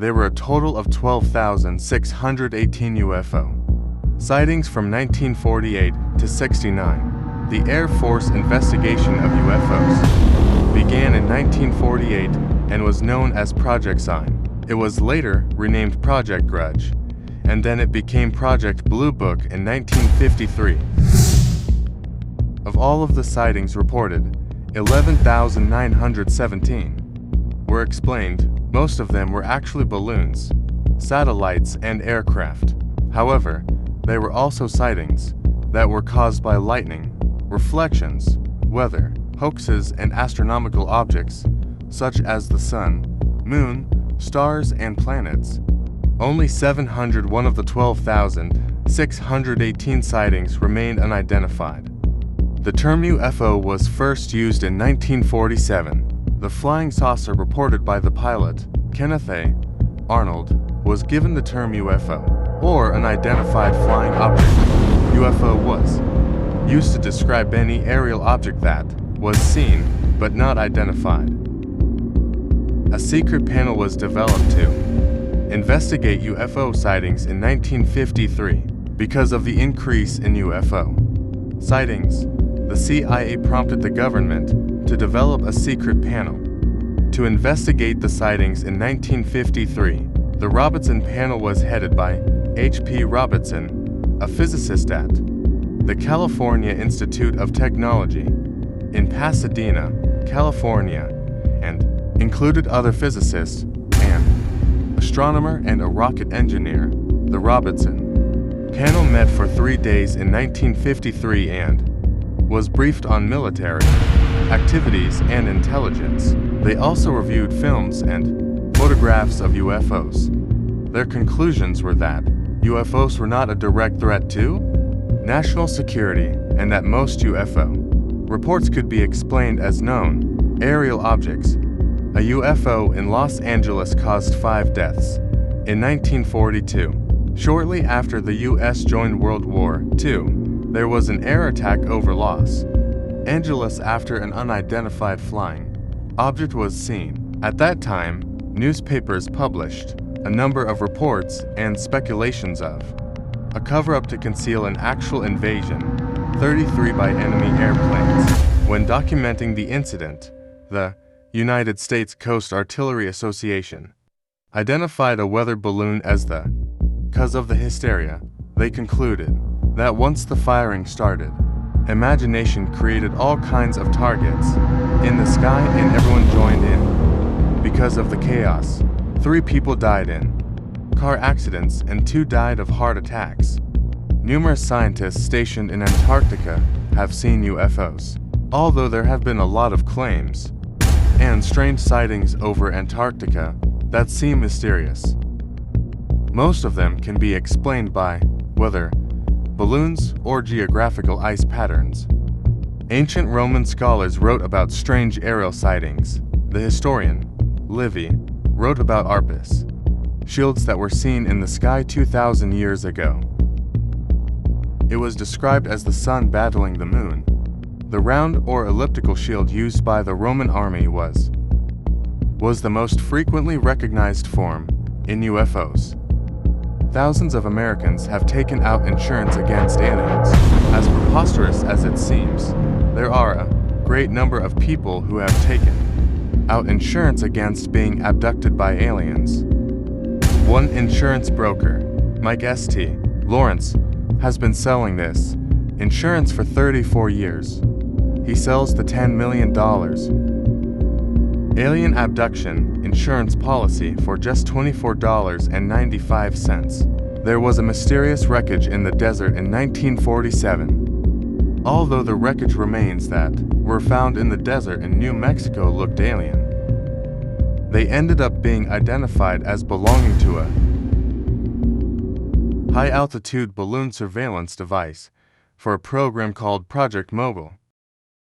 There were a total of 12,618 UFO sightings from 1948 to 69. The Air Force investigation of UFOs began in 1948 and was known as Project Sign. It was later renamed Project Grudge, and then it became Project Blue Book in 1953. Of all of the sightings reported, 11,917 were explained. Most of them were actually balloons, satellites, and aircraft. However, there were also sightings that were caused by lightning, reflections, weather, hoaxes, and astronomical objects, such as the sun, moon, stars, and planets. Only 701 of the 12,618 sightings remained unidentified. The term UFO was first used in 1947. The flying saucer reported by the pilot, Kenneth A. Arnold, was given the term UFO, or unidentified flying object. UFO was used to describe any aerial object that was seen but not identified. A secret panel was developed to investigate UFO sightings in 1953. Because of the increase in UFO sightings, the CIA prompted the government to develop a secret panel to investigate the sightings in 1953. The Robertson panel was headed by H.P. Robertson, a physicist at the California Institute of Technology in Pasadena, California, and included other physicists, an astronomer, and a rocket engineer. The Robertson panel met for 3 days in 1953 and was briefed on military activities and intelligence. They also reviewed films and photographs of UFOs. Their conclusions were that UFOs were not a direct threat to national security and that most UFO reports could be explained as known aerial objects. A UFO in Los Angeles caused 5 deaths in 1942. Shortly after the U.S. joined World War II, there was an air attack over Los Angeles after an unidentified flying object was seen. At that time, newspapers published a number of reports and speculations of a cover-up to conceal an actual invasion, 33 by enemy airplanes. When documenting the incident, the United States Coast Artillery Association identified a weather balloon as the cause of the hysteria. They concluded that once the firing started, imagination created all kinds of targets in the sky and everyone joined in. Because of the chaos, 3 people died in car accidents and 2 died of heart attacks. Numerous scientists stationed in Antarctica have seen UFOs. Although there have been a lot of claims and strange sightings over Antarctica that seem mysterious, most of them can be explained by weather, balloons, or geographical ice patterns. Ancient Roman scholars wrote about strange aerial sightings. The historian Livy wrote about Arpus shields that were seen in the sky 2,000 years ago. It was described as the sun battling the moon. The round or elliptical shield used by the Roman army was the most frequently recognized form in UFOs. Thousands of Americans have taken out insurance against aliens. As preposterous as it seems, there are a great number of people who have taken out insurance against being abducted by aliens. One insurance broker, Mike St. Lawrence, has been selling this insurance for 34 years. He sells the $10 million alien abduction insurance policy for just $24.95. There was a mysterious wreckage in the desert in 1947. Although the wreckage remains that were found in the desert in New Mexico looked alien, they ended up being identified as belonging to a high-altitude balloon surveillance device for a program called Project Mogul.